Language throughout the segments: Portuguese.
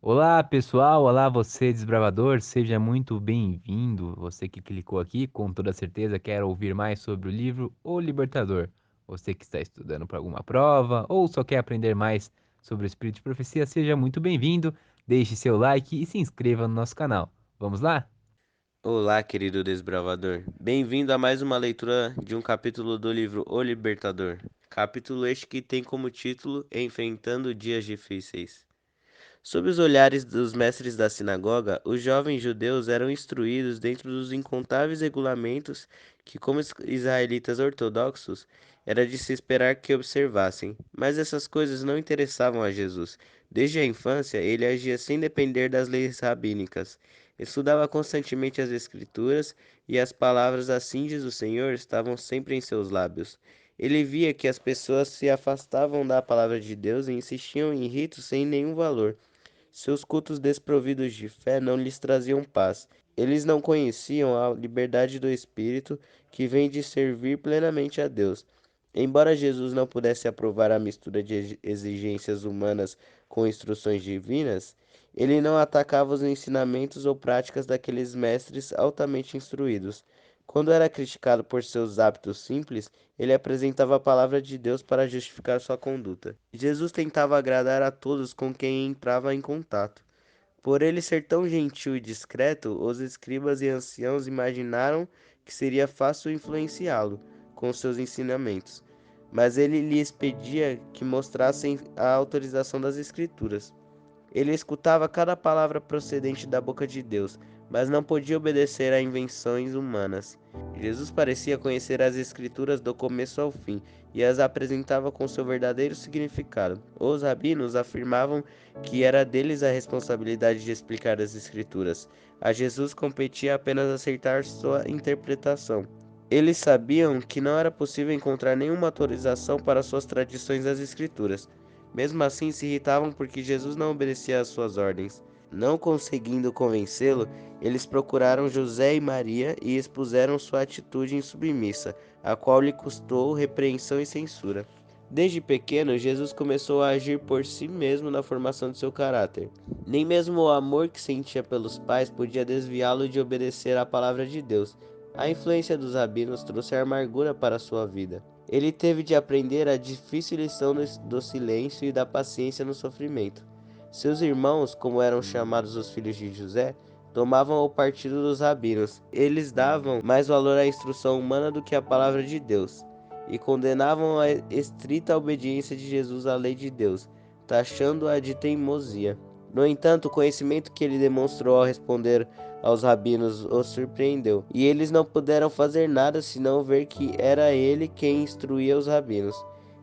Olá, pessoal! Olá, você, desbravador! Seja muito bem-vindo. Você que clicou aqui, com toda certeza quer ouvir mais sobre o livro O Libertador. Você que está estudando para alguma prova ou só quer aprender mais sobre o Espírito de Profecia, seja muito bem-vindo. Deixe seu like e se inscreva no nosso canal. Vamos lá? Olá, querido desbravador. Bem-vindo a mais uma leitura de um capítulo do livro O Libertador. Capítulo este que tem como título Enfrentando Dias Difíceis. Sob os olhares dos mestres da sinagoga, os jovens judeus eram instruídos dentro dos incontáveis regulamentos que, como israelitas ortodoxos, era de se esperar que observassem. Mas essas coisas não interessavam a Jesus. Desde a infância, ele agia sem depender das leis rabínicas. Estudava constantemente as Escrituras e as palavras "Assim diz o Senhor" estavam sempre em seus lábios. Ele via que as pessoas se afastavam da palavra de Deus e insistiam em ritos sem nenhum valor. Seus cultos desprovidos de fé não lhes traziam paz. Eles não conheciam a liberdade do espírito que vem de servir plenamente a Deus. Embora Jesus não pudesse aprovar a mistura de exigências humanas com instruções divinas, ele não atacava os ensinamentos ou práticas daqueles mestres altamente instruídos. Quando era criticado por seus hábitos simples, ele apresentava a palavra de Deus para justificar sua conduta. Jesus tentava agradar a todos com quem entrava em contato. Por ele ser tão gentil e discreto, os escribas e anciãos imaginaram que seria fácil influenciá-lo com seus ensinamentos. Mas ele lhes pedia que mostrassem a autorização das Escrituras. Ele escutava cada palavra procedente da boca de Deus, mas não podia obedecer a invenções humanas. Jesus parecia conhecer as Escrituras do começo ao fim e as apresentava com seu verdadeiro significado. Os rabinos afirmavam que era deles a responsabilidade de explicar as Escrituras. A Jesus competia apenas aceitar sua interpretação. Eles sabiam que não era possível encontrar nenhuma autorização para suas tradições das Escrituras. Mesmo assim, se irritavam porque Jesus não obedecia às suas ordens. Não conseguindo convencê-lo, eles procuraram José e Maria e expuseram sua atitude insubmissa, a qual lhe custou repreensão e censura. Desde pequeno, Jesus começou a agir por si mesmo na formação de seu caráter. Nem mesmo o amor que sentia pelos pais podia desviá-lo de obedecer à palavra de Deus. A influência dos rabinos trouxe amargura para sua vida. Ele teve de aprender a difícil lição do silêncio e da paciência no sofrimento. Seus irmãos, como eram chamados os filhos de José, tomavam o partido dos rabinos. Eles davam mais valor à instrução humana do que à palavra de Deus, e condenavam a estrita obediência de Jesus à lei de Deus, taxando-a de teimosia. No entanto, o conhecimento que ele demonstrou ao responder aos rabinos os surpreendeu, e eles não puderam fazer nada senão ver que era ele quem instruía os rabinos.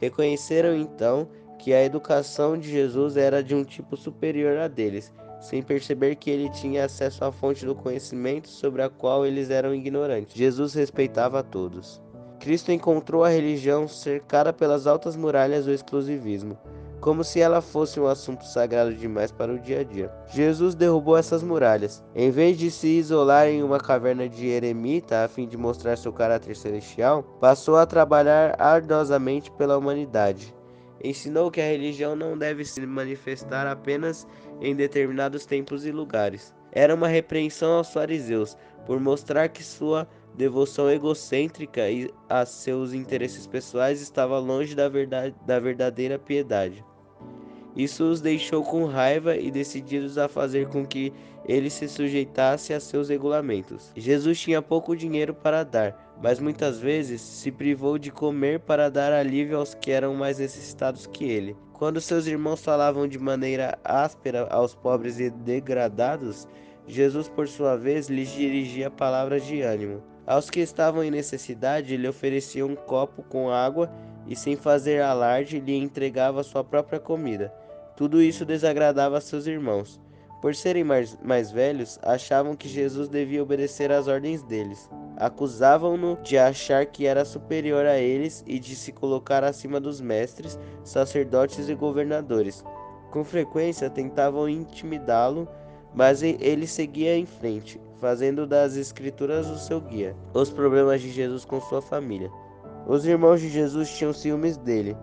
Reconheceram então que a educação de Jesus era de um tipo superior a deles, sem perceber que ele tinha acesso à fonte do conhecimento sobre a qual eles eram ignorantes. Jesus respeitava a todos. Cristo encontrou a religião cercada pelas altas muralhas do exclusivismo, como se ela fosse um assunto sagrado demais para o dia a dia. Jesus derrubou essas muralhas. Em vez de se isolar em uma caverna de eremita a fim de mostrar seu caráter celestial, passou a trabalhar arduosamente pela humanidade. Ensinou que a religião não deve se manifestar apenas em determinados tempos e lugares. Era uma repreensão aos fariseus por mostrar que sua devoção egocêntrica e a seus interesses pessoais estava longe da verdadeira piedade. Isso os deixou com raiva e decididos a fazer com que ele se sujeitasse a seus regulamentos. Jesus tinha pouco dinheiro para dar, mas muitas vezes se privou de comer para dar alívio aos que eram mais necessitados que ele. Quando seus irmãos falavam de maneira áspera aos pobres e degradados, Jesus, por sua vez, lhes dirigia palavras de ânimo. Aos que estavam em necessidade, lhe oferecia um copo com água e, sem fazer alarde, lhe entregava sua própria comida. Tudo isso desagradava a seus irmãos. Por serem mais velhos, achavam que Jesus devia obedecer às ordens deles. Acusavam-no de achar que era superior a eles e de se colocar acima dos mestres, sacerdotes e governadores. Com frequência tentavam intimidá-lo, mas ele seguia em frente, fazendo das Escrituras o seu guia. Os problemas de Jesus com sua família. Os irmãos de Jesus tinham ciúmes dele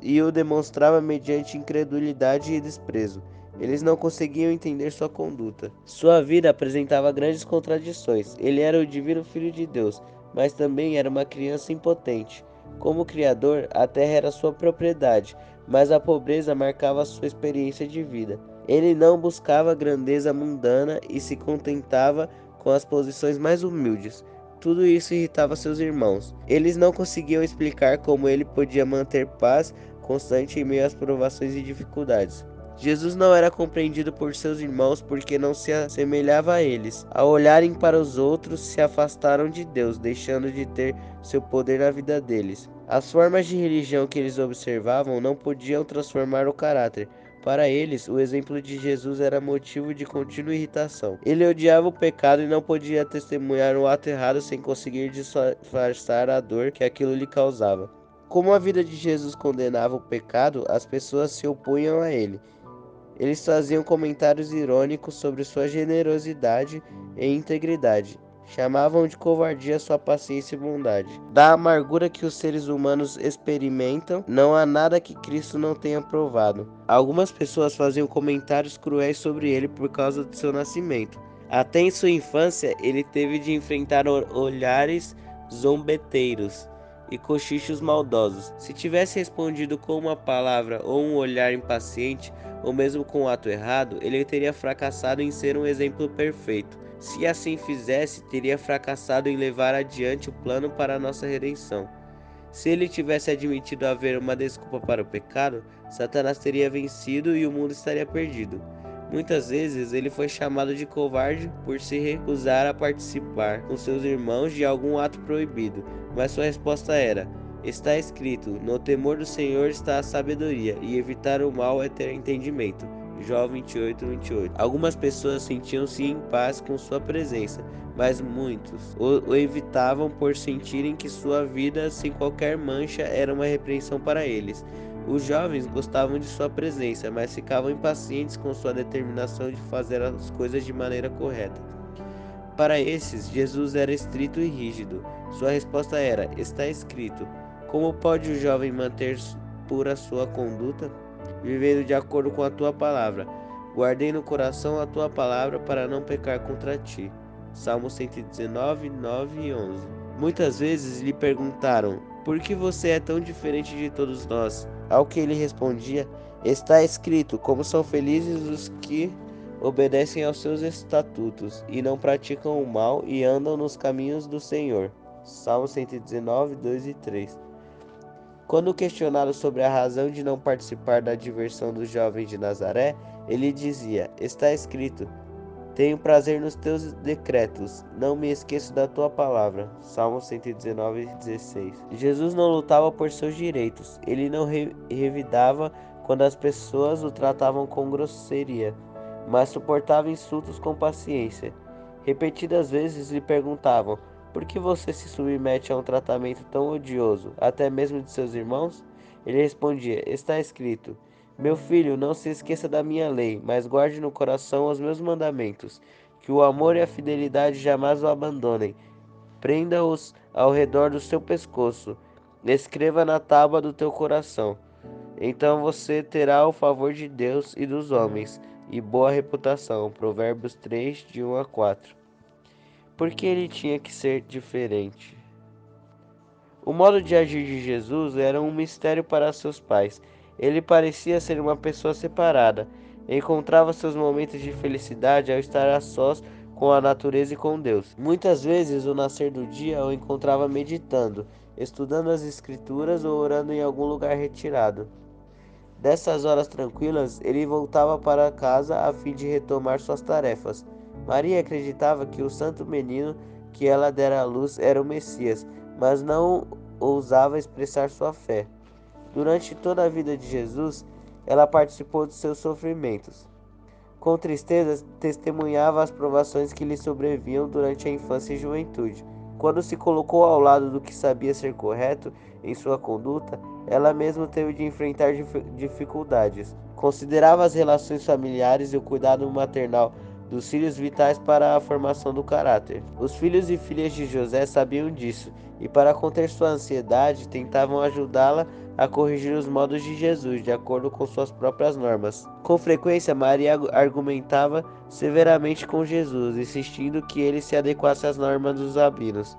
e o demonstrava mediante incredulidade e desprezo. Eles não conseguiam entender sua conduta. Sua vida apresentava grandes contradições. Ele era o divino Filho de Deus, mas também era uma criança impotente. Como Criador, a terra era sua propriedade, mas a pobreza marcava sua experiência de vida. Ele não buscava grandeza mundana e se contentava com as posições mais humildes. Tudo isso irritava seus irmãos. Eles não conseguiam explicar como ele podia manter paz constante em meio às provações e dificuldades. Jesus não era compreendido por seus irmãos porque não se assemelhava a eles. Ao olharem para os outros, se afastaram de Deus, deixando de ter seu poder na vida deles. As formas de religião que eles observavam não podiam transformar o caráter. Para eles, o exemplo de Jesus era motivo de contínua irritação. Ele odiava o pecado e não podia testemunhar um ato errado sem conseguir disfarçar a dor que aquilo lhe causava. Como a vida de Jesus condenava o pecado, as pessoas se opunham a ele. Eles faziam comentários irônicos sobre sua generosidade e integridade. Chamavam de covardia sua paciência e bondade. Da amargura que os seres humanos experimentam, não há nada que Cristo não tenha provado. Algumas pessoas faziam comentários cruéis sobre ele por causa de seu nascimento. Até em sua infância, ele teve de enfrentar olhares zombeteiros e cochichos maldosos. Se tivesse respondido com uma palavra ou um olhar impaciente, ou mesmo com o ato errado, ele teria fracassado em ser um exemplo perfeito. Se assim fizesse, teria fracassado em levar adiante o plano para a nossa redenção. Se ele tivesse admitido haver uma desculpa para o pecado, Satanás teria vencido e o mundo estaria perdido. Muitas vezes ele foi chamado de covarde por se recusar a participar com seus irmãos de algum ato proibido, mas sua resposta era: está escrito, no temor do Senhor está a sabedoria, e evitar o mal é ter entendimento. Jó 28:28. Algumas pessoas sentiam-se em paz com sua presença, mas muitos o evitavam por sentirem que sua vida sem qualquer mancha era uma repreensão para eles. Os jovens gostavam de sua presença, mas ficavam impacientes com sua determinação de fazer as coisas de maneira correta. Para esses, Jesus era estrito e rígido. Sua resposta era: está escrito. Como pode o jovem manter pura sua conduta? Vivendo de acordo com a tua palavra. Guardei no coração a tua palavra para não pecar contra ti. Salmo 119, 9 e 11. Muitas vezes lhe perguntaram: por que você é tão diferente de todos nós? Ao que ele respondia: está escrito, como são felizes os que obedecem aos seus estatutos e não praticam o mal e andam nos caminhos do Senhor. Salmo 119, 2 e 3. Quando questionado sobre a razão de não participar da diversão dos jovens de Nazaré, ele dizia: está escrito, tenho prazer nos teus decretos, não me esqueço da tua palavra. Salmo 119, 16. Jesus não lutava por seus direitos, ele não revidava quando as pessoas o tratavam com grosseria, mas suportava insultos com paciência. Repetidas vezes lhe perguntavam: por que você se submete a um tratamento tão odioso, até mesmo de seus irmãos? Ele respondia: está escrito, meu filho, não se esqueça da minha lei, mas guarde no coração os meus mandamentos. Que o amor e a fidelidade jamais o abandonem. Prenda-os ao redor do seu pescoço. Escreva na tábua do teu coração. Então você terá o favor de Deus e dos homens, e boa reputação. Provérbios 3, de 1 a 4. Por que ele tinha que ser diferente? O modo de agir de Jesus era um mistério para seus pais. Ele parecia ser uma pessoa separada. Encontrava seus momentos de felicidade ao estar a sós com a natureza e com Deus. Muitas vezes, o nascer do dia o encontrava meditando, estudando as Escrituras ou orando em algum lugar retirado. Dessas horas tranquilas, ele voltava para casa a fim de retomar suas tarefas. Maria acreditava que o santo menino que ela dera à luz era o Messias, mas não ousava expressar sua fé. Durante toda a vida de Jesus, ela participou de seus sofrimentos. Com tristeza, testemunhava as provações que lhe sobrevinham durante a infância e juventude. Quando se colocou ao lado do que sabia ser correto em sua conduta, ela mesma teve de enfrentar dificuldades. Considerava as relações familiares e o cuidado maternal dos filhos vitais para a formação do caráter. Os filhos e filhas de José sabiam disso, e para conter sua ansiedade, tentavam ajudá-la a corrigir os modos de Jesus, de acordo com suas próprias normas. Com frequência, Maria argumentava severamente com Jesus, insistindo que ele se adequasse às normas dos rabinos.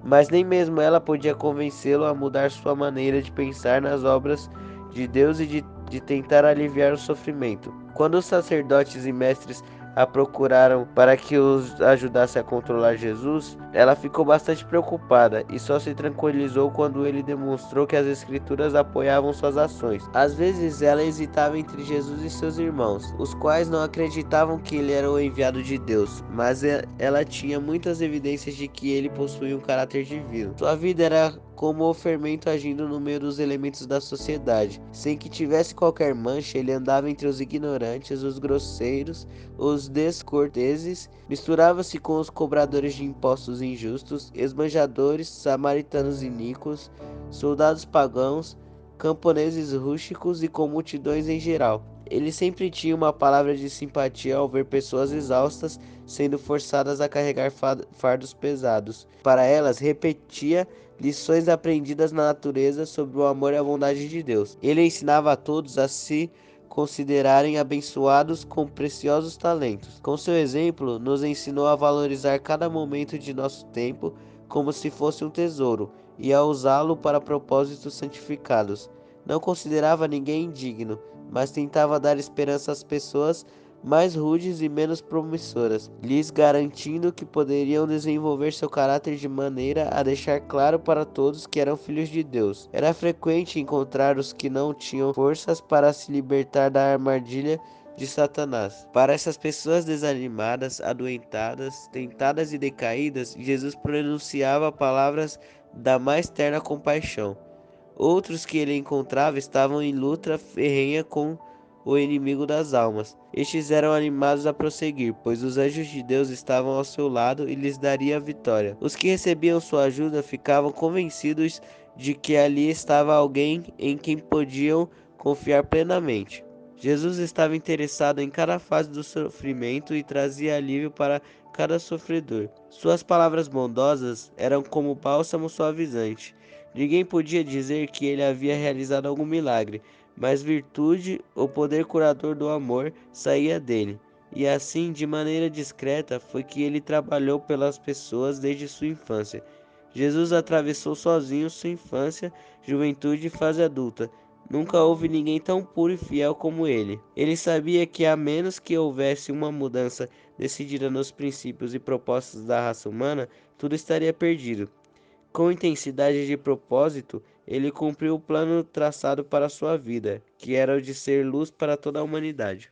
Mas nem mesmo ela podia convencê-lo a mudar sua maneira de pensar nas obras de Deus e de tentar aliviar o sofrimento. Quando os sacerdotes e mestres a procuraram para que os ajudasse a controlar Jesus, ela ficou bastante preocupada e só se tranquilizou quando ele demonstrou que as escrituras apoiavam suas ações. Às vezes ela hesitava entre Jesus e seus irmãos, os quais não acreditavam que ele era o enviado de Deus, mas ela tinha muitas evidências de que ele possuía um caráter divino. Sua vida era como o fermento agindo no meio dos elementos da sociedade. Sem que tivesse qualquer mancha, ele andava entre os ignorantes, os grosseiros, os descorteses, misturava-se com os cobradores de impostos injustos, esbanjadores, samaritanos iníquos, soldados pagãos, camponeses rústicos e com multidões em geral. Ele sempre tinha uma palavra de simpatia ao ver pessoas exaustas sendo forçadas a carregar fardos pesados. Para elas, repetia lições aprendidas na natureza sobre o amor e a bondade de Deus. Ele ensinava a todos a se considerarem abençoados com preciosos talentos. Com seu exemplo, nos ensinou a valorizar cada momento de nosso tempo como se fosse um tesouro e a usá-lo para propósitos santificados. Não considerava ninguém indigno, mas tentava dar esperança às pessoas mais rudes e menos promissoras, lhes garantindo que poderiam desenvolver seu caráter de maneira a deixar claro para todos que eram filhos de Deus. Era frequente encontrar os que não tinham forças para se libertar da armadilha de Satanás. Para essas pessoas desanimadas, adoentadas, tentadas e decaídas, Jesus pronunciava palavras da mais terna compaixão. Outros que ele encontrava estavam em luta ferrenha com o inimigo das almas. Estes eram animados a prosseguir, pois os anjos de Deus estavam ao seu lado e lhes daria a vitória. Os que recebiam sua ajuda ficavam convencidos de que ali estava alguém em quem podiam confiar plenamente. Jesus estava interessado em cada fase do sofrimento e trazia alívio para cada sofredor. Suas palavras bondosas eram como bálsamo suavizante. Ninguém podia dizer que ele havia realizado algum milagre, mas virtude, o poder curador do amor, saía dele. E assim, de maneira discreta, foi que ele trabalhou pelas pessoas desde sua infância. Jesus atravessou sozinho sua infância, juventude e fase adulta. Nunca houve ninguém tão puro e fiel como ele. Ele sabia que, a menos que houvesse uma mudança decidida nos princípios e propósitos da raça humana, tudo estaria perdido. Com intensidade de propósito, ele cumpriu o plano traçado para sua vida, que era o de ser luz para toda a humanidade.